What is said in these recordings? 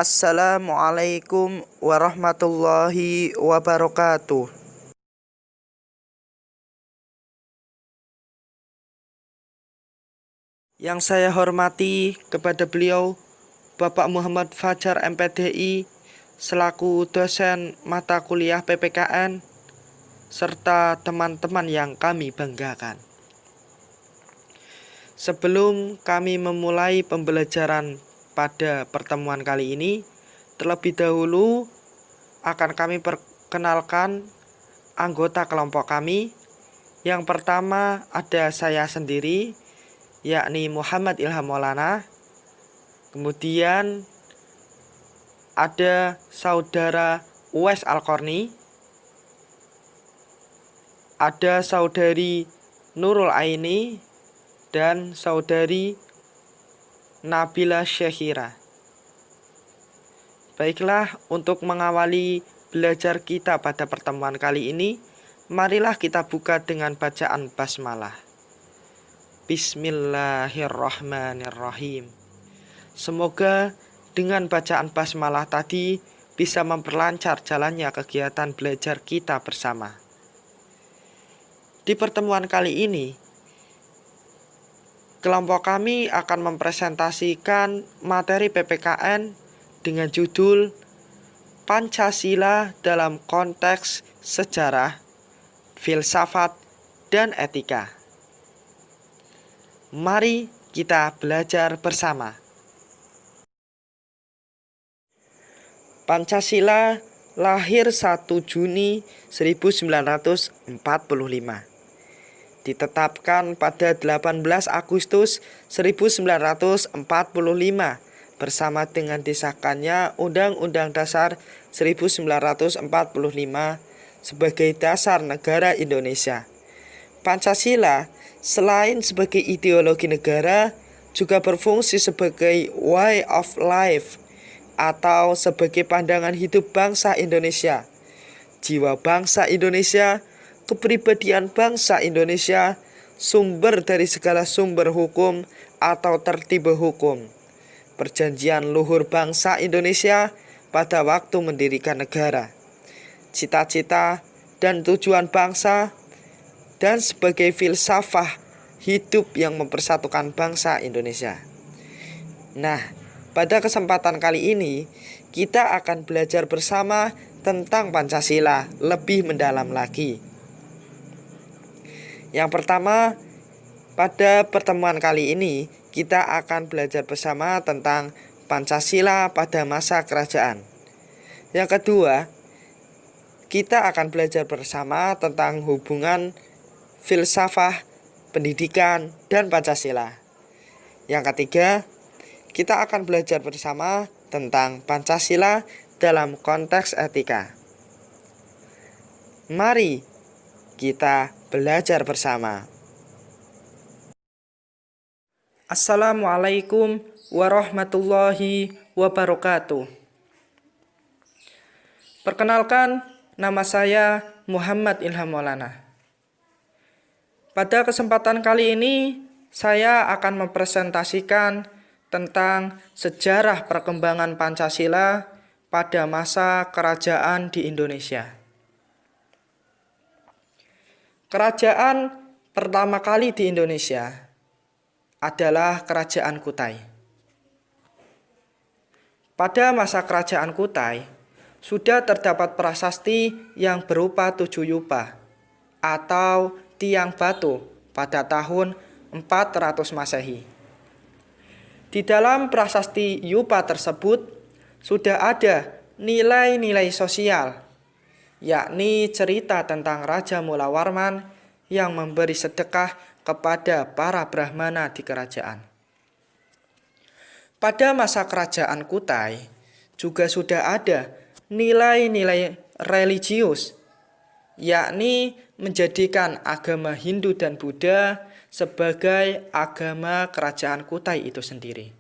Assalamualaikum warahmatullahi wabarakatuh. Yang saya hormati kepada beliau Bapak Muhammad Fajar MPDI selaku dosen mata kuliah PPKN serta teman-teman yang kami banggakan. Sebelum kami memulai pembelajaran pada pertemuan kali ini, terlebih dahulu akan kami perkenalkan anggota kelompok kami. Yang pertama ada saya sendiri, yakni Muhammad Ilham Maulana. Kemudian ada saudara Uwais Al-Qarni, ada saudari Nurul Aini, dan saudari Nabila Syahira. Baiklah, untuk mengawali belajar kita pada pertemuan kali ini, marilah kita buka dengan bacaan basmalah. Bismillahirrahmanirrahim. Semoga dengan bacaan basmalah tadi bisa memperlancar jalannya kegiatan belajar kita bersama. Di pertemuan kali ini, kelompok kami akan mempresentasikan materi PPKN dengan judul Pancasila dalam konteks sejarah, filsafat, dan etika. Mari kita belajar bersama. Pancasila lahir 1 Juni 1945. Ditetapkan pada 18 Agustus 1945 bersama dengan disahkannya Undang-Undang Dasar 1945 sebagai dasar negara Indonesia. Pancasila selain sebagai ideologi negara juga berfungsi sebagai way of life atau sebagai pandangan hidup bangsa Indonesia, jiwa bangsa Indonesia, kepribadian bangsa Indonesia, sumber dari segala sumber hukum atau tertib hukum, perjanjian luhur bangsa Indonesia pada waktu mendirikan negara, cita-cita dan tujuan bangsa, dan sebagai filsafah hidup yang mempersatukan bangsa Indonesia. Nah, pada kesempatan kali ini kita akan belajar bersama tentang Pancasila lebih mendalam lagi. Yang pertama, pada pertemuan kali ini kita akan belajar bersama tentang Pancasila pada masa kerajaan. Yang kedua, kita akan belajar bersama tentang hubungan filsafah, pendidikan, dan Pancasila. Yang ketiga, kita akan belajar bersama tentang Pancasila dalam konteks etika. Mari kita belajar bersama. Assalamualaikum warahmatullahi wabarakatuh. Perkenalkan, nama saya Muhammad Ilham Maulana. Pada kesempatan kali ini, saya akan mempresentasikan tentang sejarah perkembangan Pancasila pada masa kerajaan di Indonesia. Kerajaan pertama kali di Indonesia adalah Kerajaan Kutai. Pada masa Kerajaan Kutai, sudah terdapat prasasti yang berupa 7 yupa atau tiang batu pada tahun 400 Masehi. Di dalam prasasti yupa tersebut sudah ada nilai-nilai sosial, yakni cerita tentang Raja Mulawarman yang memberi sedekah kepada para Brahmana di kerajaan. Pada masa Kerajaan Kutai juga sudah ada nilai-nilai religius, yakni menjadikan agama Hindu dan Buddha sebagai agama Kerajaan Kutai itu sendiri.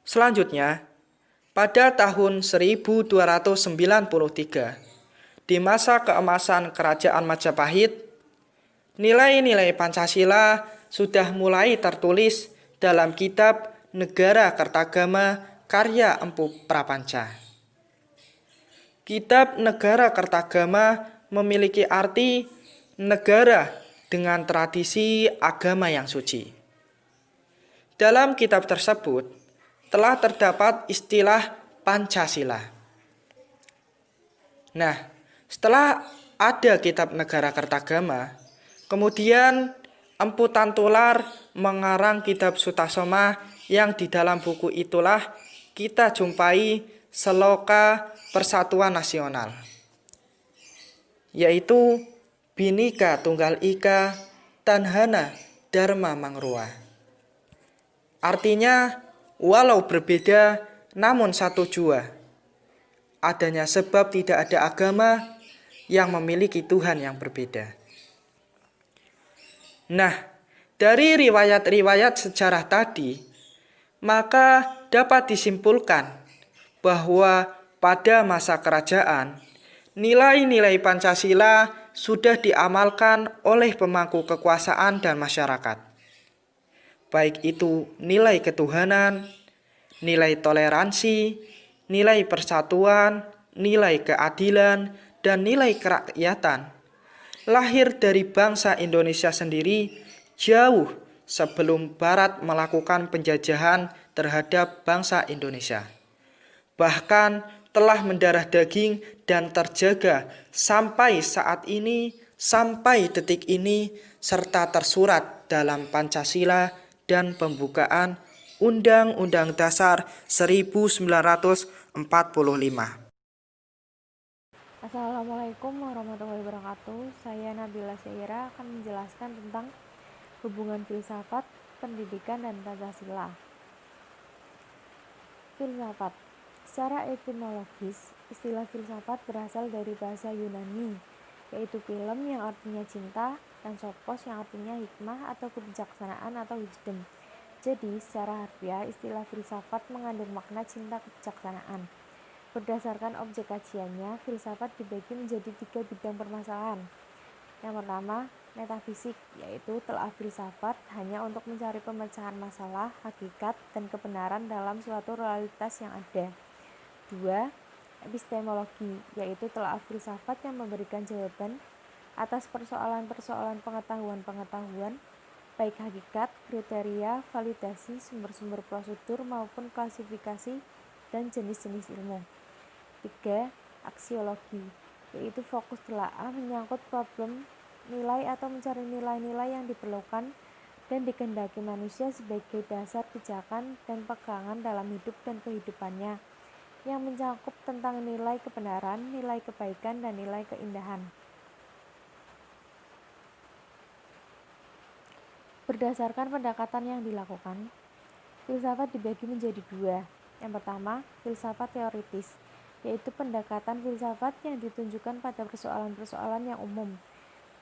Selanjutnya, pada tahun 1293, di masa keemasan Kerajaan Majapahit, nilai-nilai Pancasila sudah mulai tertulis dalam kitab Negara Kertagama karya Empu Prapanca. Kitab Negara Kertagama memiliki arti negara dengan tradisi agama yang suci. Dalam kitab tersebut telah terdapat istilah Pancasila. Nah, setelah ada kitab Negara Kertagama, kemudian Empu Tantular mengarang kitab Sutasoma yang di dalam buku itulah kita jumpai Seloka Persatuan Nasional, yaitu Bhinneka Tunggal Ika Tanhana Dharma Mangrua. Artinya, walau berbeda namun satu jua. Adanya sebab tidak ada agama yang memiliki Tuhan yang berbeda. Nah, dari riwayat-riwayat sejarah tadi, maka dapat disimpulkan bahwa pada masa kerajaan, nilai-nilai Pancasila sudah diamalkan oleh pemangku kekuasaan dan masyarakat. Baik itu nilai ketuhanan, nilai toleransi, nilai persatuan, nilai keadilan, dan nilai kerakyatan. Lahir dari bangsa Indonesia sendiri jauh sebelum Barat melakukan penjajahan terhadap bangsa Indonesia. Bahkan telah mendarah daging dan terjaga sampai saat ini, sampai detik ini, serta tersurat dalam Pancasila dan pembukaan Undang-Undang Dasar 1945. Assalamualaikum warahmatullahi wabarakatuh. Saya Nabila Syaira akan menjelaskan tentang hubungan filsafat, pendidikan, dan Pancasila. Filsafat. Secara etimologis, istilah filsafat berasal dari bahasa Yunani, yaitu film yang artinya cinta dan sophos yang artinya hikmah atau kebijaksanaan atau wisdom. Jadi, secara harfiah, istilah filsafat mengandung makna cinta kebijaksanaan. Berdasarkan objek kajiannya, filsafat dibagi menjadi 3 bidang permasalahan. Yang pertama, metafisik, yaitu telah filsafat hanya untuk mencari pemecahan masalah, hakikat, dan kebenaran dalam suatu realitas yang ada. 2. Epistemologi, yaitu telah filsafat yang memberikan jawaban atas persoalan-persoalan pengetahuan-pengetahuan, baik hakikat, kriteria, validasi, sumber-sumber prosedur, maupun klasifikasi dan jenis-jenis ilmu. 3. Aksiologi, yaitu fokus telaah menyangkut problem nilai atau mencari nilai-nilai yang diperlukan dan dikehendaki manusia sebagai dasar pijakan dan pegangan dalam hidup dan kehidupannya, yang mencakup tentang nilai kebenaran, nilai kebaikan, dan nilai keindahan. Berdasarkan pendekatan yang dilakukan, filsafat dibagi menjadi 2. Yang pertama, filsafat teoritis, yaitu pendekatan filsafat yang ditunjukkan pada persoalan-persoalan yang umum,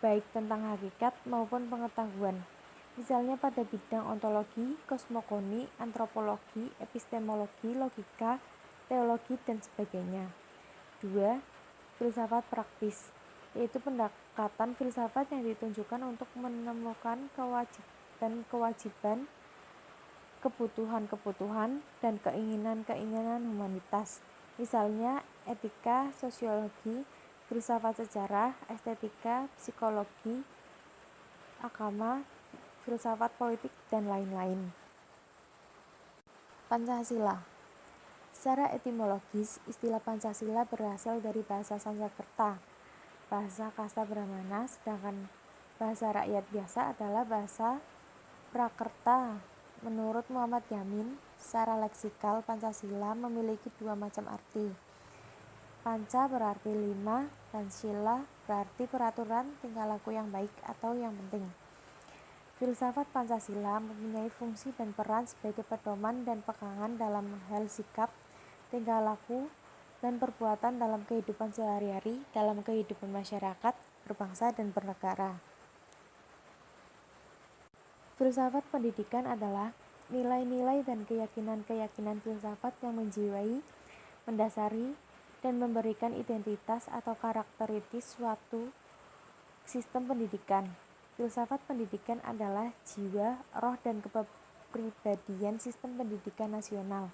baik tentang hakikat maupun pengetahuan, misalnya pada bidang ontologi, kosmogoni, antropologi, epistemologi, logika, teologi, dan sebagainya. 2. Filsafat praktis, yaitu pendekatan filsafat yang ditunjukkan untuk menemukan kewajiban, kebutuhan-kebutuhan, dan keinginan-keinginan humanitas, misalnya etika, sosiologi, filsafat sejarah, estetika, psikologi, agama, filsafat politik, dan lain-lain. Pancasila. Secara etimologis, istilah Pancasila berasal dari bahasa Sanskerta, bahasa kasta Brahmana, sedangkan bahasa rakyat biasa adalah bahasa Prakerta. Menurut Muhammad Yamin, secara leksikal Pancasila memiliki 2 macam arti. Panca berarti 5 dan sila berarti peraturan tingkah laku yang baik atau yang penting. Filsafat Pancasila mempunyai fungsi dan peran sebagai pedoman dan pegangan dalam hal sikap, tingkah laku, dan perbuatan dalam kehidupan sehari-hari, dalam kehidupan masyarakat, berbangsa, dan bernegara. Filsafat pendidikan adalah nilai-nilai dan keyakinan-keyakinan filsafat yang menjiwai, mendasari, dan memberikan identitas atau karakteristik suatu sistem pendidikan. Filsafat pendidikan adalah jiwa, roh, dan kepribadian sistem pendidikan nasional,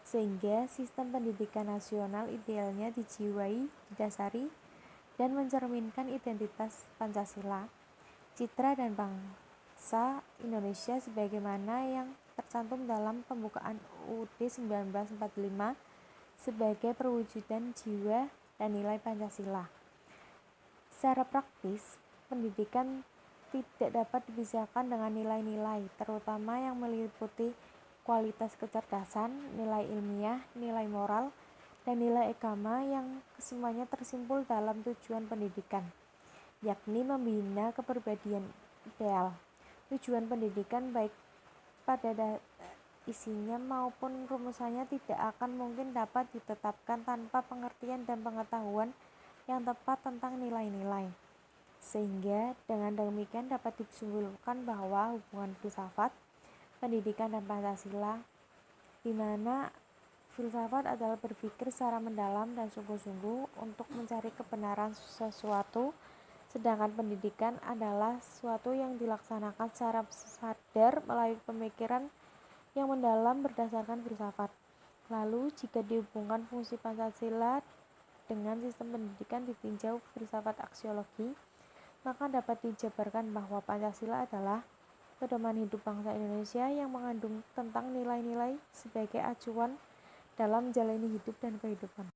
sehingga sistem pendidikan nasional idealnya dijiwai, didasari, dan mencerminkan identitas Pancasila, citra dan bangsa Indonesia sebagaimana yang tercantum dalam pembukaan UUD 1945 sebagai perwujudan jiwa dan nilai Pancasila. Secara praktis, pendidikan tidak dapat dipisahkan dengan nilai-nilai, terutama yang meliputi kualitas kecerdasan, nilai ilmiah, nilai moral, dan nilai agama yang kesemuanya tersimpul dalam tujuan pendidikan, yakni membina kepribadian ideal. Tujuan pendidikan baik pada isinya maupun rumusannya tidak akan mungkin dapat ditetapkan tanpa pengertian dan pengetahuan yang tepat tentang nilai-nilai. Sehingga dengan demikian dapat disimpulkan bahwa hubungan filsafat, pendidikan, dan Pancasila, di mana filsafat adalah berpikir secara mendalam dan sungguh-sungguh untuk mencari kebenaran sesuatu, sedangkan pendidikan adalah sesuatu yang dilaksanakan secara sadar melalui pemikiran yang mendalam berdasarkan filsafat. Lalu, jika dihubungkan fungsi Pancasila dengan sistem pendidikan ditinjau filsafat aksiologi, maka dapat dijabarkan bahwa Pancasila adalah pedoman hidup bangsa Indonesia yang mengandung tentang nilai-nilai sebagai acuan dalam menjalani hidup dan kehidupan.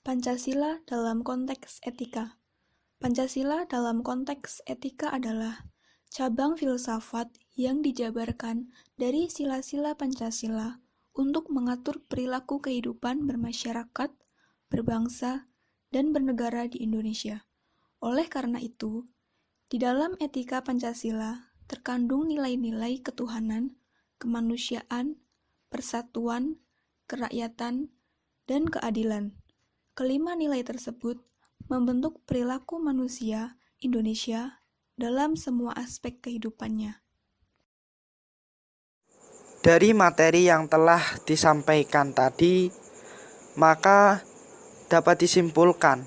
Pancasila dalam konteks etika. Pancasila dalam konteks etika adalah cabang filsafat yang dijabarkan dari sila-sila Pancasila untuk mengatur perilaku kehidupan bermasyarakat, berbangsa, dan bernegara di Indonesia. Oleh karena itu, di dalam etika Pancasila terkandung nilai-nilai ketuhanan, kemanusiaan, persatuan, kerakyatan, dan keadilan. Kelima nilai tersebut membentuk perilaku manusia Indonesia dalam semua aspek kehidupannya. Dari materi yang telah disampaikan tadi, maka dapat disimpulkan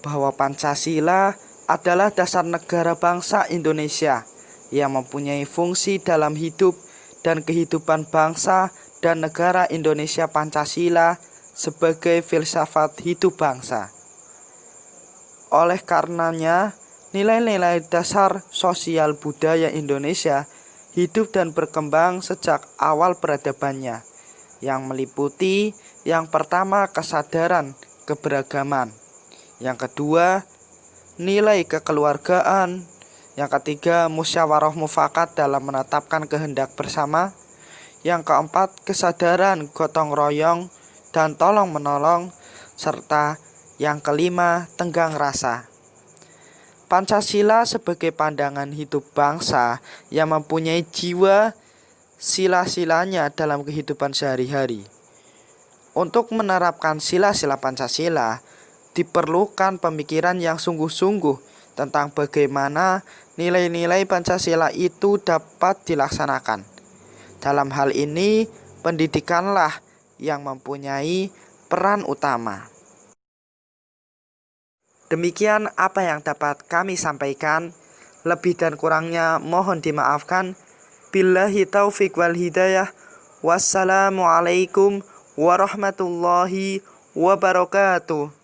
bahwa Pancasila adalah dasar negara bangsa Indonesia yang mempunyai fungsi dalam hidup dan kehidupan bangsa dan negara Indonesia. Pancasila sebagai filsafat hidup bangsa. Oleh karenanya, nilai-nilai dasar sosial budaya Indonesia hidup dan berkembang sejak awal peradabannya, yang meliputi yang pertama kesadaran keberagaman, yang kedua nilai kekeluargaan, yang ketiga musyawarah mufakat dalam menetapkan kehendak bersama, yang keempat kesadaran gotong royong dan tolong menolong, serta yang kelima tenggang rasa. Pancasila sebagai pandangan hidup bangsa yang mempunyai jiwa sila-silanya dalam kehidupan sehari-hari. Untuk menerapkan sila-sila Pancasila, diperlukan pemikiran yang sungguh-sungguh tentang bagaimana nilai-nilai Pancasila itu dapat dilaksanakan. Dalam hal ini, pendidikanlah yang mempunyai peran utama. Demikian apa yang dapat kami sampaikan. Lebih dan kurangnya mohon dimaafkan. Billahi taufiq wal hidayah. Wassalamualaikum warahmatullahi wabarakatuh.